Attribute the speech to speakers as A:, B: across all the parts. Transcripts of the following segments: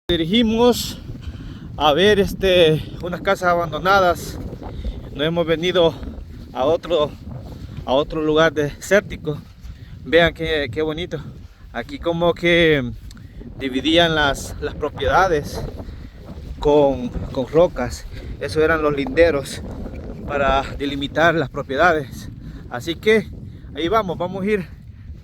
A: Dirigimos a ver unas casas abandonadas. Nos hemos venido a otro lugar desértico. Vean qué bonito. Aquí como que dividían las propiedades con rocas. Esos eran los linderos para delimitar las propiedades. Así que ahí vamos a ir.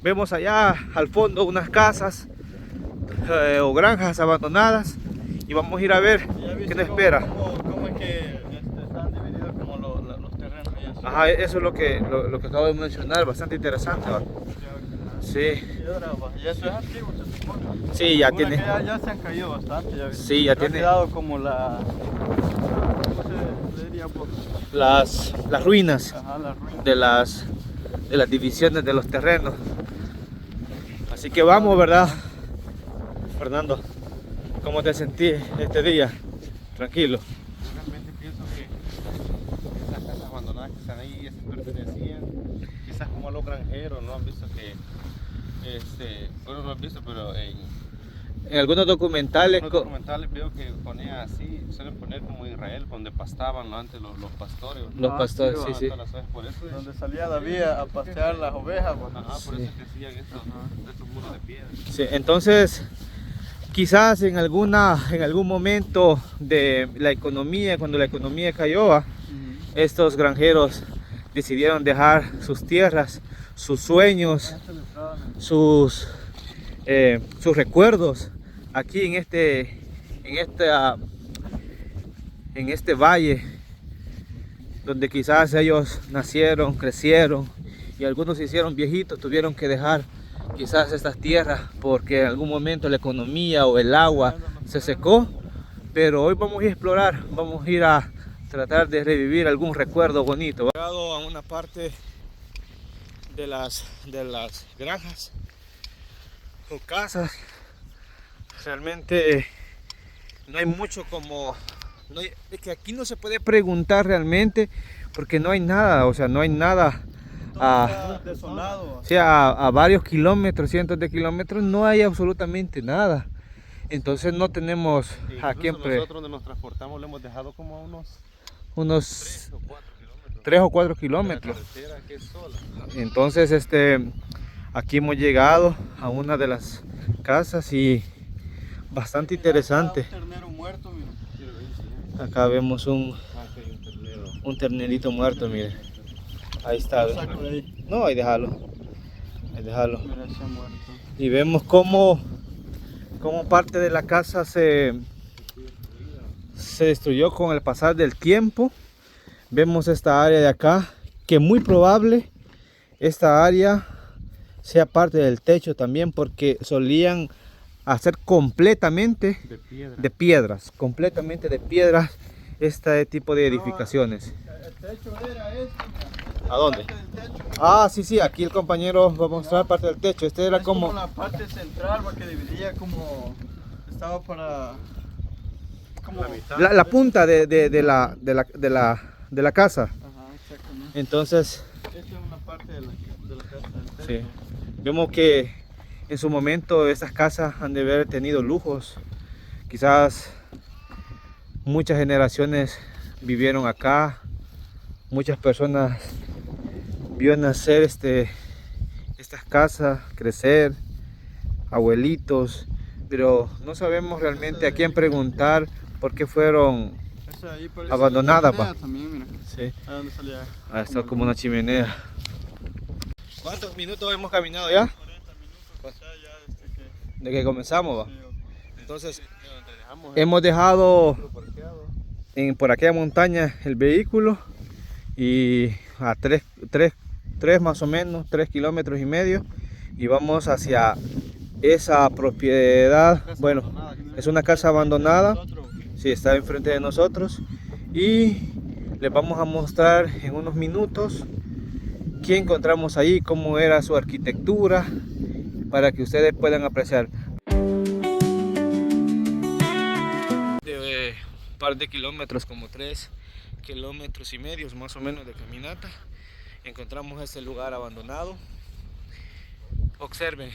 A: Vemos allá al fondo unas casas o granjas abandonadas y vamos a ir a ver qué nos espera.
B: ¿Cómo es que están divididos como los terrenos y eso?
A: Ajá, eso es lo que acabo de mencionar, bastante interesante, ¿va? Sí.
B: Y eso es antiguo, se supone.
A: Sí, ya
B: Algunas
A: tiene.
B: que ya se han caído bastante.
A: Sí, ya tiene.
B: Ha quedado como ¿cómo se le diría?
A: Las ruinas.
B: Ajá, las ruinas.
A: de las divisiones de los terrenos. Así que vamos, ¿verdad? Fernando, ¿cómo te sentí este día? Tranquilo.
C: Yo realmente pienso que esas casas abandonadas que están ahí, esas pertenecían quizás como a los granjeros, ¿no? Han visto que, bueno, no han visto, pero
A: En algunos documentales,
C: en los documentales veo que ponían así, suelen poner como Israel, donde pastaban, ¿no? Antes los pastores.
A: los pastores,
B: sí,
A: sí.
C: Todas las aves, por eso
B: Donde salía David a pastear las ovejas. Bueno.
C: ajá, por eso es que hacían estos muros de piedra.
A: Sí, entonces quizás en algún momento de la economía, cuando la economía cayó, estos granjeros decidieron dejar sus tierras, sus sueños, sus recuerdos aquí en este valle donde quizás ellos nacieron, crecieron y algunos se hicieron viejitos, tuvieron que dejar quizás estas tierras porque en algún momento la economía o el agua se secó. Pero hoy vamos a ir a explorar, vamos a ir a tratar de revivir algún recuerdo bonito. He llegado a una parte de las granjas o casas. Realmente no hay mucho como... es que aquí no se puede preguntar realmente porque no hay nada, o sea, no hay nada.
B: Desolado.
A: O sea, a varios kilómetros, cientos de kilómetros, no hay absolutamente nada. Entonces no tenemos a quién
C: Nosotros donde nos transportamos le hemos dejado como
A: unos
C: 3 o 4 kilómetros.
A: 3 o 4
C: La
A: kilómetros.
C: carretera que es sola.
A: Entonces aquí hemos llegado a una de las casas y bastante interesante.
B: Un ternero muerto, mira.
A: Acá vemos un ternerito muerto, mire. Ahí está.
B: Saco de ahí.
A: No, ahí déjalo. Ahí déjalo.
B: Mira, ese muerto.
A: Y vemos cómo parte de la casa se destruyó con el pasar del tiempo. Vemos esta área de acá, que muy probable esta área sea parte del techo también, porque solían hacer completamente de piedras, completamente de piedras este tipo de edificaciones.
B: El techo era este, mira.
A: ¿A dónde?
B: Parte del techo.
A: Ah, sí, aquí el compañero va a mostrar parte del techo. Este era
B: Es
A: como
B: la parte central, porque dividía como... Estaba para... Como...
A: la punta de la casa.
B: Ajá, exactamente.
A: Entonces,
B: Esta es una parte de la casa del
A: sí,
B: techo.
A: vemos que en su momento estas casas han de haber tenido lujos. Quizás muchas generaciones vivieron acá, muchas personas vio nacer estas casas, crecer, abuelitos, pero no sabemos realmente a quién preguntar por qué fueron
B: Esa ahí parece
A: abandonadas.
B: la chimenea también, mira.
A: Sí.
B: ¿A dónde salía?
A: Esto es como una chimenea. ¿Cuántos minutos hemos caminado ya?
B: 40 minutos, ya
A: De que comenzamos, va.
B: sí,
A: Entonces,
C: Donde dejamos
A: hemos dejado
C: el parqueado.
A: por aquella montaña el vehículo y a 3 más o menos, 3 kilómetros y medio, y vamos hacia esa propiedad. Bueno, es una casa abandonada. Sí, está enfrente de nosotros y les vamos a mostrar en unos minutos qué encontramos ahí, cómo era su arquitectura, para que ustedes puedan apreciar. De un par de kilómetros, como 3 kilómetros y medio más o menos de caminata, encontramos este lugar abandonado. Observen,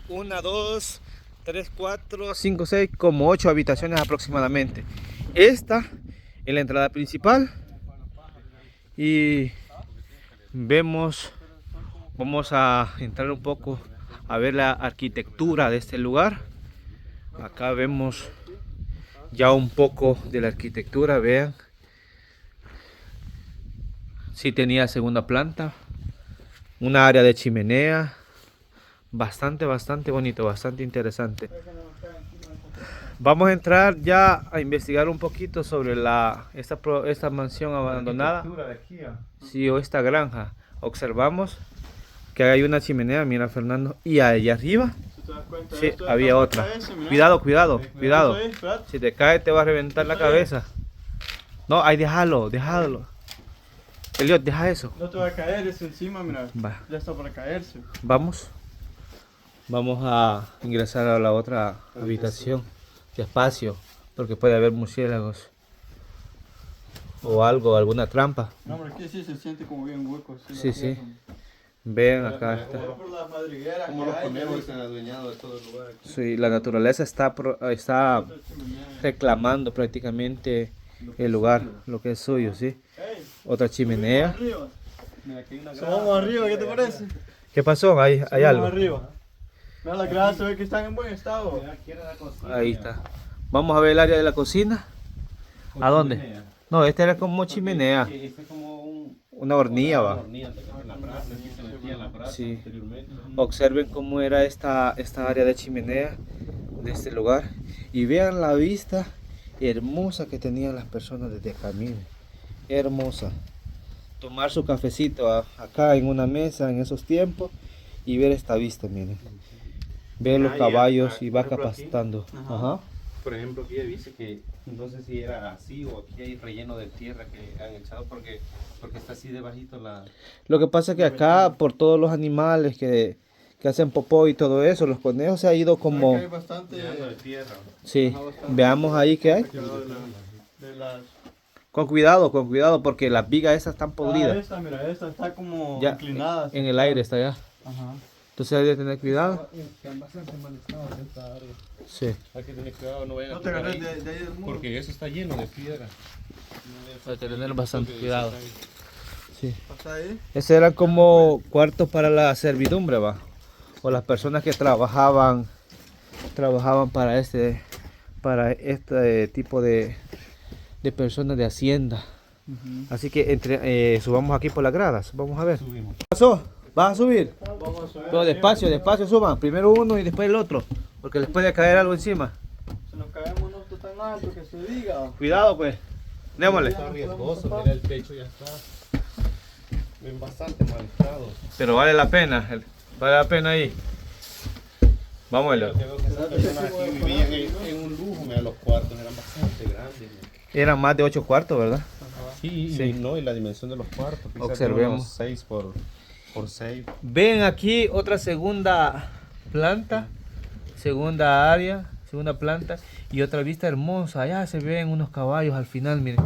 A: 1, 2, 3, 4, 5, 6, como 8 habitaciones aproximadamente. Esta es la entrada principal. Y vemos, vamos a entrar un poco a ver la arquitectura de este lugar. Acá vemos ya un poco de la arquitectura, vean. Sí tenía segunda planta, una área de chimenea, bastante bonito, bastante interesante. Vamos a entrar ya a investigar un poquito sobre esta mansión abandonada, sí, o esta granja. Observamos que hay una chimenea, mira Fernando, y allá arriba, sí, había otra. Cuidado, cuidado, cuidado. Si te cae te va a reventar la cabeza. No, ahí déjalo. Elliot, deja eso.
B: No te va a caer eso encima, mira.
A: Va.
B: Ya está para caerse.
A: Vamos a ingresar a la otra habitación. Despacio, porque puede haber murciélagos o algo, alguna trampa.
B: No, pero aquí sí se siente como bien hueco.
A: Sí. Vean, acá está.
B: Por las madrigueras
C: Como
B: que
C: los
B: hay,
C: conejos se han adueñado de todo el lugar aquí.
A: Sí, la naturaleza está reclamando prácticamente el lugar, lo que es suyo, sí.
B: Hey,
A: Otra chimenea.
B: arriba.
C: Mira, aquí hay una
B: Subamos arriba, ¿qué te parece?
A: ¿Qué pasó? ¿Hay
B: Subamos
A: algo?
B: arriba. Mira, las gradas se ve que están en buen estado.
A: Ahí está. Vamos a ver el área de la cocina. ¿A dónde? No, esta era como chimenea.
C: Sí, este es como
A: Una hornilla, va.
C: hornilla en la brasa, aquí se metía la brasa
A: Sí.
C: anteriormente.
A: Observen cómo era esta área de chimenea de este lugar. Y vean la vista hermosa que tenían las personas desde acá, miren. Hermosa. Tomar su cafecito acá en una mesa en esos tiempos y ver esta vista, miren. Ver los caballos y vacas pastando. Ajá.
C: Por ejemplo, aquí dice que no sé si era así o aquí hay relleno de tierra que han echado porque está así debajito la...
A: Lo que pasa es que acá, por todos los animales que hacen popó y todo eso, los conejos se ha ido como...
B: Hay bastante
C: llenando de tierra.
A: Sí, veamos ahí qué hay.
B: de las...
A: Con cuidado, porque las vigas esas están podridas.
B: esta, mira, esta está como
A: Ya,
B: inclinada.
A: en el aire está ya.
B: Ajá.
A: Entonces hay que tener cuidado.
C: Están bastante mal estado en esta área.
A: Sí.
C: Hay que tener cuidado, no vayan a
B: No te
C: tocar
B: agarres
C: ahí,
B: de ahí del muro.
C: porque eso está lleno de piedra.
A: Hay que tener bastante cuidado. Sí.
B: Pasa ahí.
A: Esos eran como cuartos para la servidumbre, va. O las personas que trabajaban para este tipo de personas de hacienda. Así que subamos aquí por las gradas. Vamos a ver.
C: Subimos.
A: ¿Qué pasó? ¿Vas a subir?
B: Vamos a subir.
A: Pero despacio suban. Primero uno y después el otro. Porque les puede caer algo encima.
B: Si nos caemos no está tan alto que se diga.
A: Cuidado pues. Démosle.
C: Está riesgoso, mira el techo ya está. Ven bastante mal estado.
A: Pero vale la pena. Vale la pena ahí. Vamos a verlo.
C: Yo veo que esas personas aquí vivían en un lujo, mira, los cuartos eran bastante grandes. Mira.
A: Eran más de 8 cuartos, ¿verdad?
C: Sí,
A: Sí.
C: y no, y la dimensión de los cuartos. quizás de
A: Observemos.
C: unos 6 por 6.
A: Ven aquí otra segunda planta, segunda área, segunda planta y otra vista hermosa. Allá se ven unos caballos al final, miren.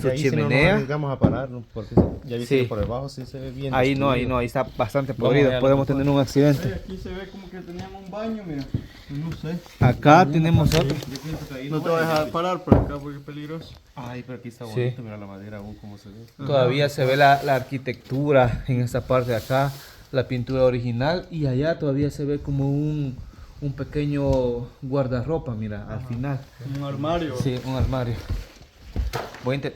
A: Su
C: Ahí sí no nos
A: chimenea.
C: arriesgamos a parar, ¿no? Porque ya viste
A: Sí.
C: que por debajo sí se ve bien.
A: Ahí no, ahí está bastante podrido.
C: allá,
A: Podemos
C: lo que
A: tener un accidente.
B: Aquí se ve como que teníamos un baño, mira. No sé.
A: Acá tenemos otro.
C: Yo pienso que ahí
B: No te voy a dejar parar por acá porque es peligroso.
C: Ay, pero aquí está
A: Sí.
C: bonito, mira la madera aún como se ve.
A: Todavía se ve la arquitectura en esta parte de acá, la pintura original y allá todavía se ve como un pequeño guardarropa, mira, al final.
B: Un armario.
A: Sí, un armario.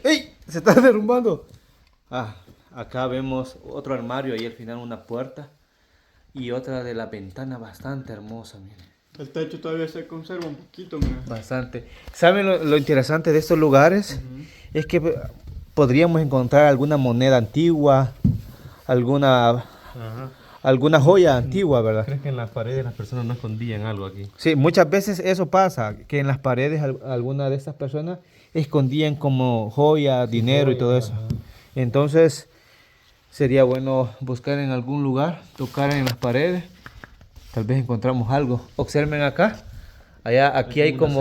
A: ¡Ey! Se está derrumbando. Acá vemos otro armario y al final una puerta y otra de la ventana bastante hermosa, miren.
B: El techo todavía se conserva un poquito, mira.
A: Bastante. ¿Saben lo interesante de estos lugares? Es que podríamos encontrar alguna moneda antigua, alguna joya antigua, ¿verdad?
C: ¿Crees que en las paredes las personas no escondían algo aquí?
A: Sí, muchas veces eso pasa, que en las paredes algunas de estas personas escondían como joya, dinero y todo eso. Entonces sería bueno buscar en algún lugar, tocar en las paredes, tal vez encontramos algo. Observen acá, aquí hay como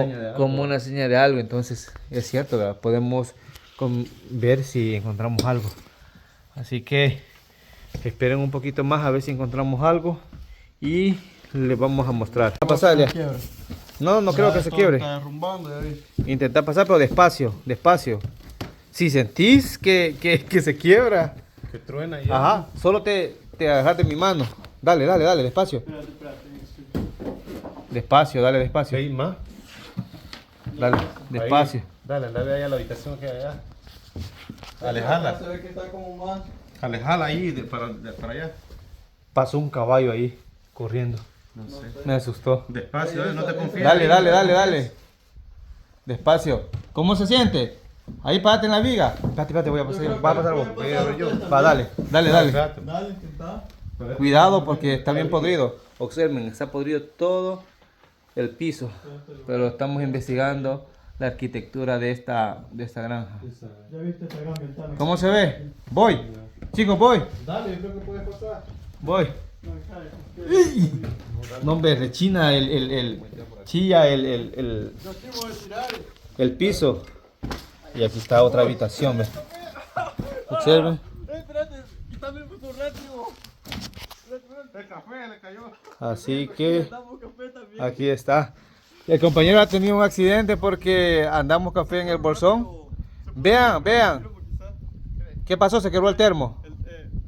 A: una señal de algo, entonces es cierto, ¿verdad? Podemos ver si encontramos algo. Así que esperen un poquito más a ver si encontramos algo y les vamos a mostrar. ¿Qué va a pasar, Elia? No, no creo que se quiebre.
B: Está derrumbando, ya vi.
A: Intenta pasar, pero despacio, despacio. Si sentís que se quiebra,
C: Que truena ya.
A: ajá, solo te agarras de mi mano. Dale, dale, dale, despacio.
B: Espérate.
A: Despacio, dale, despacio.
C: Ahí más.
A: Dale, despacio.
C: Ahí. Dale, andale allá a la habitación que hay allá. Alejala.
B: Se ve que está como más.
C: Alejala ahí para allá.
A: Pasó un caballo ahí, corriendo.
C: No sé.
A: Me asustó.
C: Despacio, no te confíes.
A: Dale, dale, dale, dale. Despacio. ¿Cómo se siente? Ahí párate en la viga. Espérate, voy a pasar. Va a pasar vos.
C: Voy a ver yo.
A: Va, dale, dale.
C: Espérate.
B: Dale, intenta.
A: Cuidado porque está bien podrido. Observen, está podrido todo el piso. Pero estamos investigando la arquitectura de esta granja.
B: Ya viste esta gran ventana.
A: ¿Cómo se ve? Voy. Chicos, voy.
C: Dale, yo creo que puedes pasar.
A: Voy.
B: No, cae.
A: No, hombre, rechina chilla
B: Yo aquí voy a tirar.
A: el piso. Y aquí está otra habitación, ¿ves? Observen.
B: Espérate, quítame el rápido.
C: El café le cayó.
A: Así que
B: Damos café también.
A: aquí está. El compañero ha tenido un accidente porque andamos café en el bolsón. Vean. ¿Qué pasó? ¿Se quebró el termo?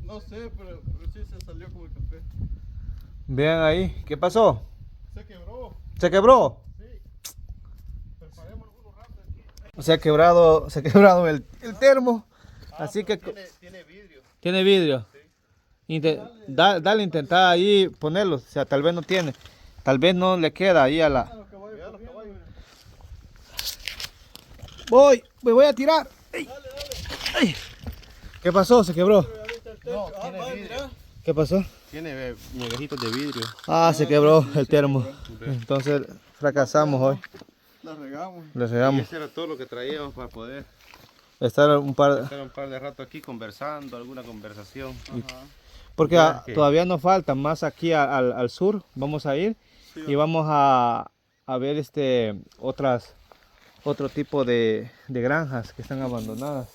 B: No sé, pero sí se salió como el café.
A: Vean ahí. ¿Qué pasó?
B: Se quebró.
A: ¿Se quebró?
B: Sí. Preparemos algunos ratos aquí.
A: Se ha quebrado el termo. Así que
C: Tiene vidrio.
A: tiene vidrio. Dale, intenta ahí ponerlo. O sea, tal vez no tiene. Tal vez no le queda ahí a la...
B: Cuidado los caballos.
A: Me voy a tirar. ¡Ay! ¡Ay! ¿Qué pasó? ¿Se quebró?
C: No, tiene vidrio.
A: ¿Qué pasó?
C: Tiene nieguejitos de vidrio.
A: Ah, se quebró el termo. Entonces fracasamos hoy.
B: La regamos.
A: Le
C: Y
A: regamos.
C: ese era todo lo que traíamos para poder
A: Estar un par...
C: estar un par de rato aquí conversando, alguna conversación.
A: Porque
C: Ya que-
A: todavía nos falta más aquí al sur. Vamos a ir y vamos a ver otro tipo de granjas que están abandonadas.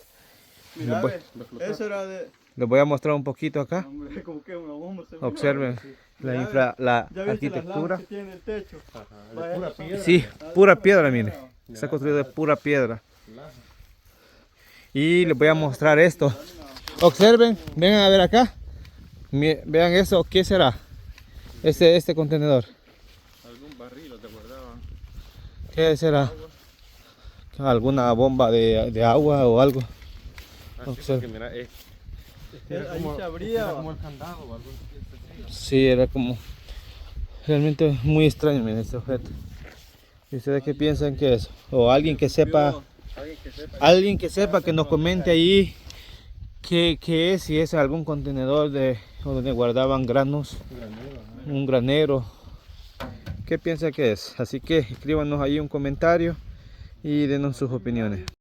B: Mira,
A: voy-
B: eso era de.
A: Les voy a mostrar un poquito acá.
B: Hombre, como que una bomba. Se
A: Observen la
B: ¿Ya viste las
A: arquitectura.
B: lámparas que tiene el techo?
C: De pura piedra.
A: Sí, pura piedra, mire. Está construido de pura piedra. Y les voy a mostrar esto. Observen, vengan a ver acá. Vean eso, ¿qué será? Este contenedor.
C: Algún barril te guardaban.
A: ¿Qué será? ¿Alguna bomba de agua o algo?
C: Así
A: Observa.
C: porque mira,
B: Ahí
C: como,
B: se abría.
C: era como el candado o algo así.
A: Sí, era como... Realmente muy extraño, miren, este objeto. ¿Y ustedes qué piensan que es? O alguien que sepa... Alguien que sepa que nos comente ahí qué es, si es algún contenedor donde guardaban granos, un granero. ¿Qué piensa que es? Así que escríbanos ahí un comentario y denos sus opiniones.